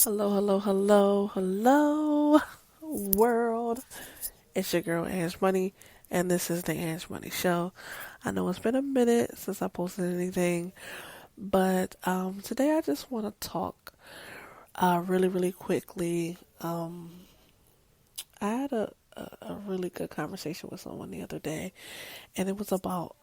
Hello, hello, hello, hello, world. It's your girl, Ange Money, and this is the Ange Money Show. I know it's been a minute since I posted anything, but today I just want to talk really, really quickly. I had a really good conversation with someone the other day, and it was about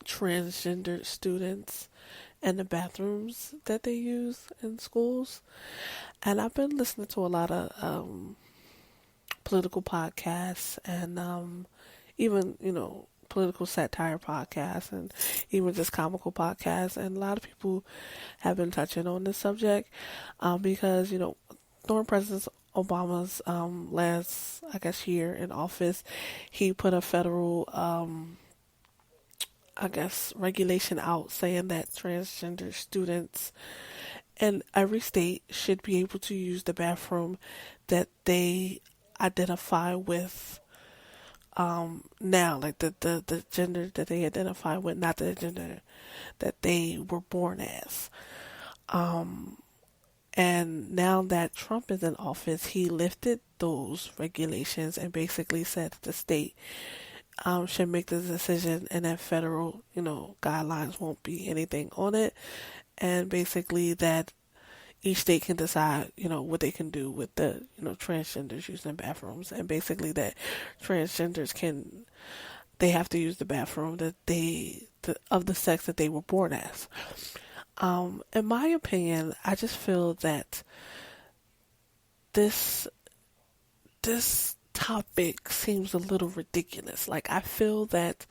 transgender students and the bathrooms that they use in schools. And I've been listening to a lot of political podcasts and even, political satire podcasts and even just comical podcasts. And a lot of people have been touching on this subject because, during President Obama's last, I guess, year in office, he put a federal, regulation out saying that transgender students in every state should be able to use the bathroom that they identify with now, like the gender that they identify with, not the gender that they were born as. And now that Trump is in office, he lifted those regulations and basically said that the state should make the decision and that federal, guidelines won't be anything on it. And basically that each state can decide, what they can do with the, transgenders using bathrooms, and basically that transgenders they have to use the bathroom that of the sex that they were born as. In my opinion, I just feel that this topic seems a little ridiculous. Like, I feel that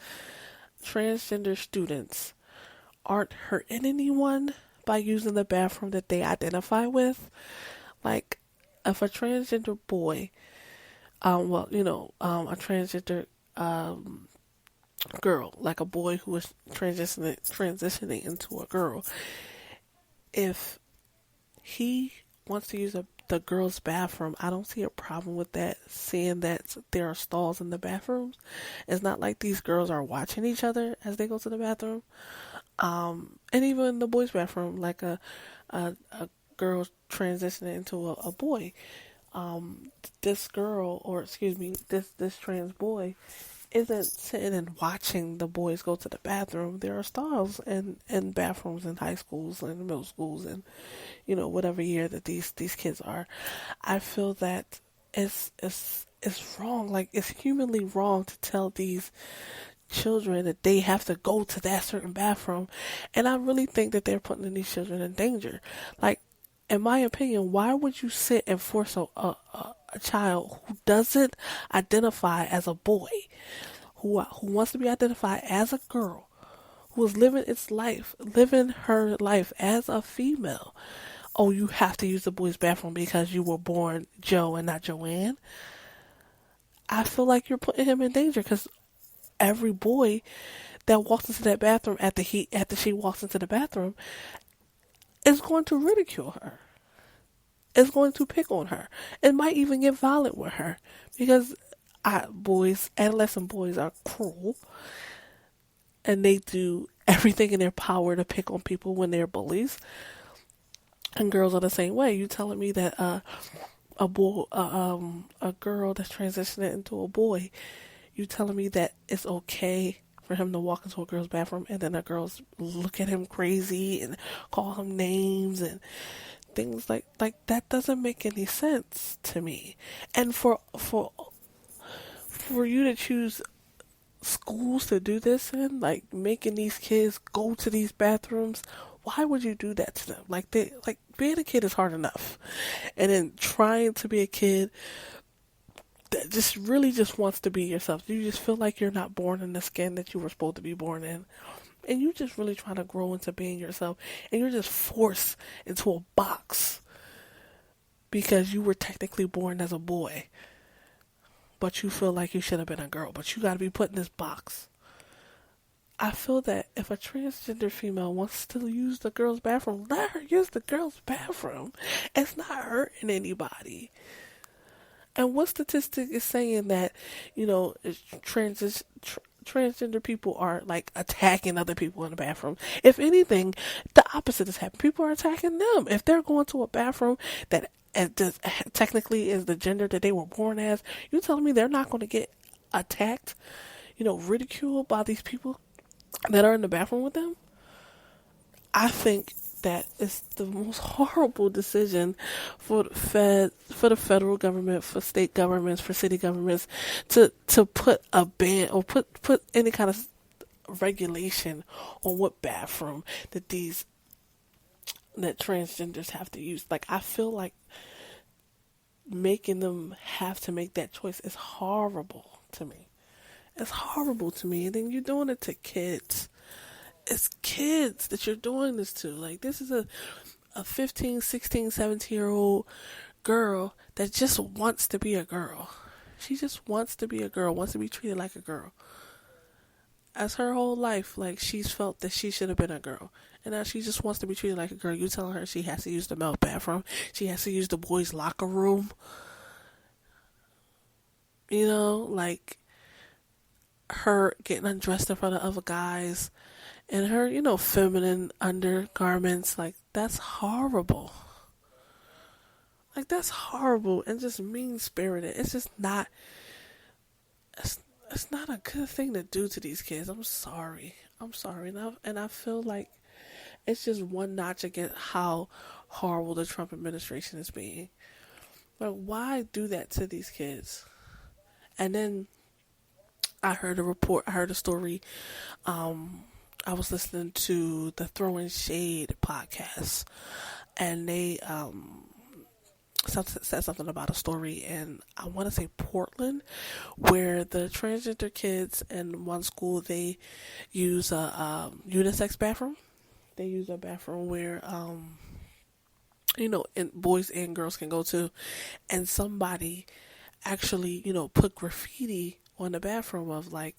transgender students aren't hurting anyone by using the bathroom that they identify with. Like, if a transgender boy, a transgender girl, like a boy who is transitioning into a girl, if he wants to use the girl's bathroom, I don't see a problem with that, seeing that there are stalls in the bathrooms. It's not like these girls are watching each other as they go to the bathroom. And even the boys' bathroom, like a girl transitioning into a boy. This girl, or excuse me, this trans boy, isn't sitting and watching the boys go to the bathroom. There are stalls in bathrooms in high schools and middle schools and, whatever year that these kids are. I feel that it's wrong. Like, it's humanly wrong to tell these children that they have to go to that certain bathroom. And I really think that they're putting these children in danger. Like, in my opinion, why would you sit and force a child who doesn't identify as a boy, who wants to be identified as a girl, who is living her life as a female? Oh, you have to use the boys' bathroom because you were born Joe and not Joanne. I feel like you're putting him in danger, because every boy that walks into that bathroom after she walks into the bathroom is going to ridicule her. Is going to pick on her. It might even get violent with her, because adolescent boys are cruel, and they do everything in their power to pick on people when they're bullies. And girls are the same way. You telling me that a girl that's transitioning into a boy, you telling me that it's okay for him to walk into a girl's bathroom and then the girls look at him crazy and call him names and things like that? Doesn't make any sense to me. And for you to choose schools to do this in, like making these kids go to these bathrooms, why would you do that to them? Like, being a kid is hard enough, and then trying to be a kid that just really just wants to be yourself. You just feel like you're not born in the skin that you were supposed to be born in. And you just really trying to grow into being yourself. And you're just forced into a box because you were technically born as a boy. But you feel like you should have been a girl. But you got to be put in this box. I feel that if a transgender female wants to use the girl's bathroom, let her use the girl's bathroom. It's not hurting anybody. And what statistic is saying that, transgender people are like attacking other people in the bathroom. If anything, the opposite is happening. People are attacking them. If they're going to a bathroom that technically is the gender that they were born as, you telling me they're not going to get attacked, ridiculed by these people that are in the bathroom with them? I think that is the most horrible decision for the federal government, for state governments, for city governments to put a ban or put any kind of regulation on what bathroom that transgenders have to use. Like, I feel like making them have to make that choice is horrible to me. It's horrible to me. And then you're doing it to kids. It's kids that you're doing this to. Like, this is a 15, 16, 17-year-old girl that just wants to be a girl. She just wants to be a girl, wants to be treated like a girl. As her whole life, like, she's felt that she should have been a girl. And now she just wants to be treated like a girl. You telling her she has to use the male bathroom. She has to use the boys' locker room. Like, her getting undressed in front of other guys. And her, feminine undergarments, like, that's horrible. Like, that's horrible and just mean-spirited. It's just not, it's not a good thing to do to these kids. I'm sorry. And I feel like it's just one notch against how horrible the Trump administration is being. Like, why do that to these kids? And then I heard a story, I was listening to the Throwing Shade podcast, and they said something about a story in, I want to say, Portland, where the transgender kids in one school, they use a unisex bathroom. They use a bathroom where and boys and girls can go to, and somebody actually put graffiti on the bathroom of, like,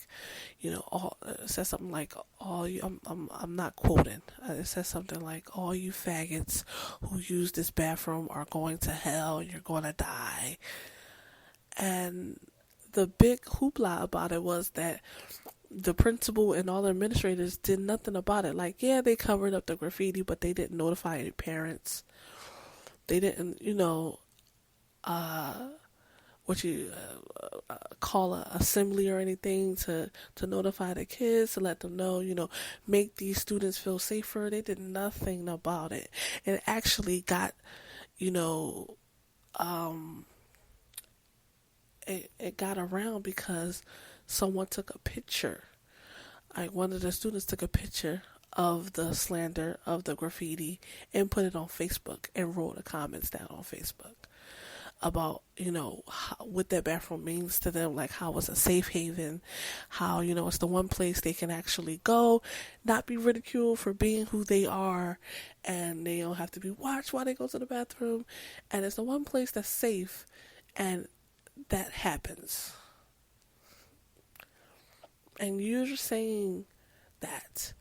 all, it says something like, all you, I'm not quoting, it says something like, all you faggots who use this bathroom are going to hell, you're going to die. And the big hoopla about it was that the principal and all the administrators did nothing about it. Like, yeah, they covered up the graffiti, but they didn't notify any parents. They didn't, what you call a assembly or anything to notify the kids, to let them know, make these students feel safer. They did nothing about it. And it actually got, it got around because someone took a picture. Like, one of the students took a picture of the slander, of the graffiti, and put it on Facebook and wrote the comments down on Facebook about, what that bathroom means to them, like how it's a safe haven, how, it's the one place they can actually go, not be ridiculed for being who they are, and they don't have to be watched while they go to the bathroom, and it's the one place that's safe, and that happens. And you're saying that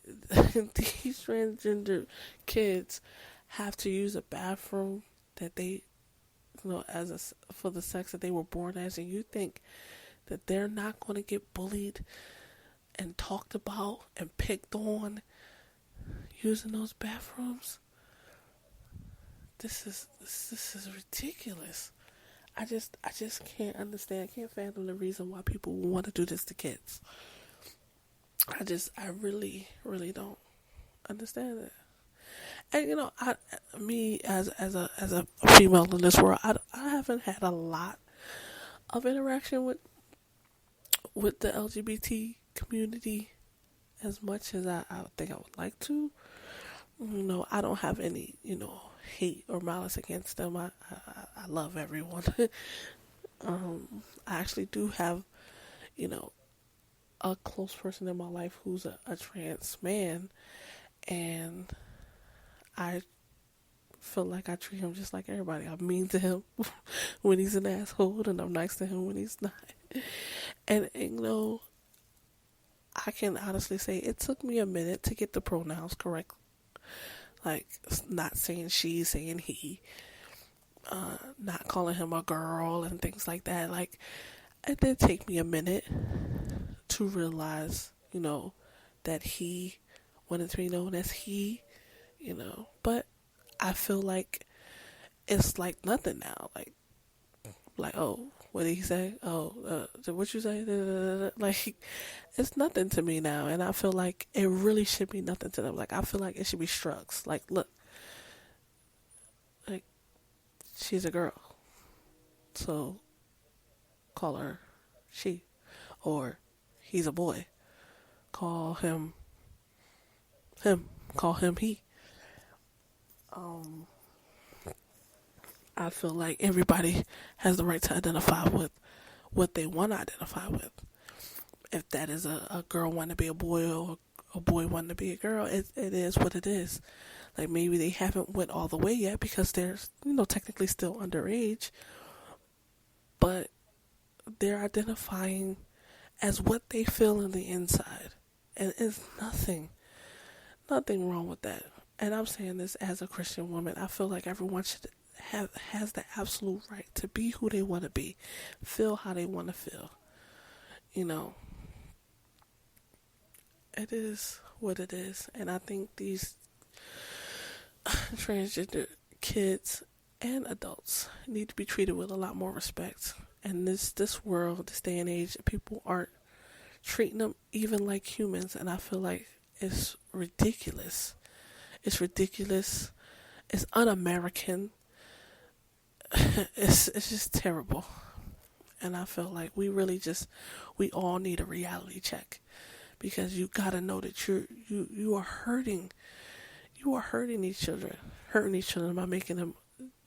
these transgender kids have to use a bathroom that they, for the sex that they were born as, and you think that they're not going to get bullied and talked about and picked on using those bathrooms? This is ridiculous. I just can't understand. I can't fathom the reason why people want to do this to kids. I really, really don't understand it. And me as a female in this world, I haven't had a lot of interaction with the LGBT community as much as I think I would like to. I don't have any hate or malice against them. I love everyone. I actually do have a close person in my life who's a trans man, and I feel like I treat him just like everybody. I'm mean to him when he's an asshole, and I'm nice to him when he's not. And I can honestly say it took me a minute to get the pronouns correct. Like, not saying she, saying he, not calling him a girl and things like that. Like, it did take me a minute to realize, that he wanted to be known as he, but I feel like it's like nothing now. Like, oh, what did he say? Oh, what you say? Like, it's nothing to me now, and I feel like it really should be nothing to them. Like, I feel like it should be shrugs. Like, look, like, she's a girl, so call her she, or he's a boy, call him him, call him he. I feel like everybody has the right to identify with what they want to identify with. If that is a girl wanting to be a boy or a boy wanting to be a girl, it is what it is. Like, maybe they haven't went all the way yet because they're, technically still underage, but they're identifying as what they feel in the inside. And it's nothing wrong with that. And I'm saying this as a Christian woman. I feel like everyone should has the absolute right to be who they want to be, feel how they want to feel. It is what it is. And I think these transgender kids and adults need to be treated with a lot more respect. And this world, this day and age, people aren't treating them even like humans, and I feel like it's ridiculous. It's ridiculous. It's un-American. It's just terrible. And I feel like we all need a reality check, because you gotta know that you are hurting these children, by making them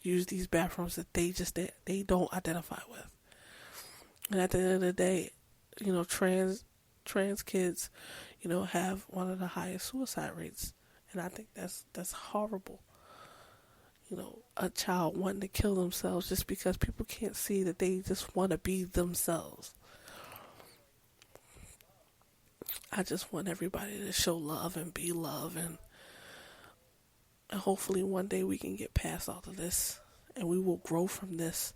use these bathrooms that they don't identify with. And at the end of the day, trans kids, have one of the highest suicide rates, and I think that's horrible. A child wanting to kill themselves just because people can't see that they just want to be themselves. I just want everybody to show love and be love, and hopefully one day we can get past all of this, and we will grow from this.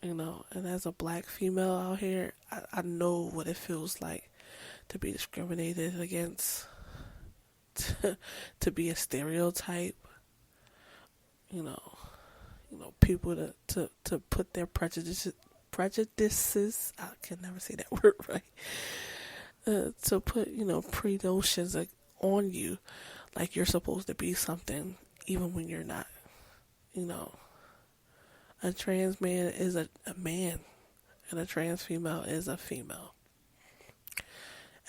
And as a black female out here, I know what it feels like to be discriminated against, to be a stereotype, people to put their prejudices, I can never say that word right, to put, pre-notions on you, like you're supposed to be something, even when you're not. A trans man is a man, and a trans female is a female.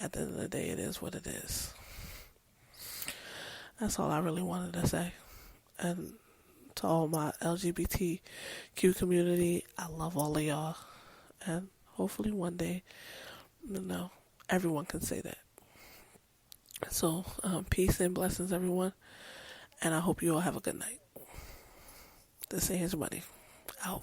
At the end of the day, it is what it is. That's all I really wanted to say. And to all my LGBTQ community, I love all of y'all. And hopefully one day, everyone can say that. So, peace and blessings, everyone. And I hope you all have a good night. This is Money. Out.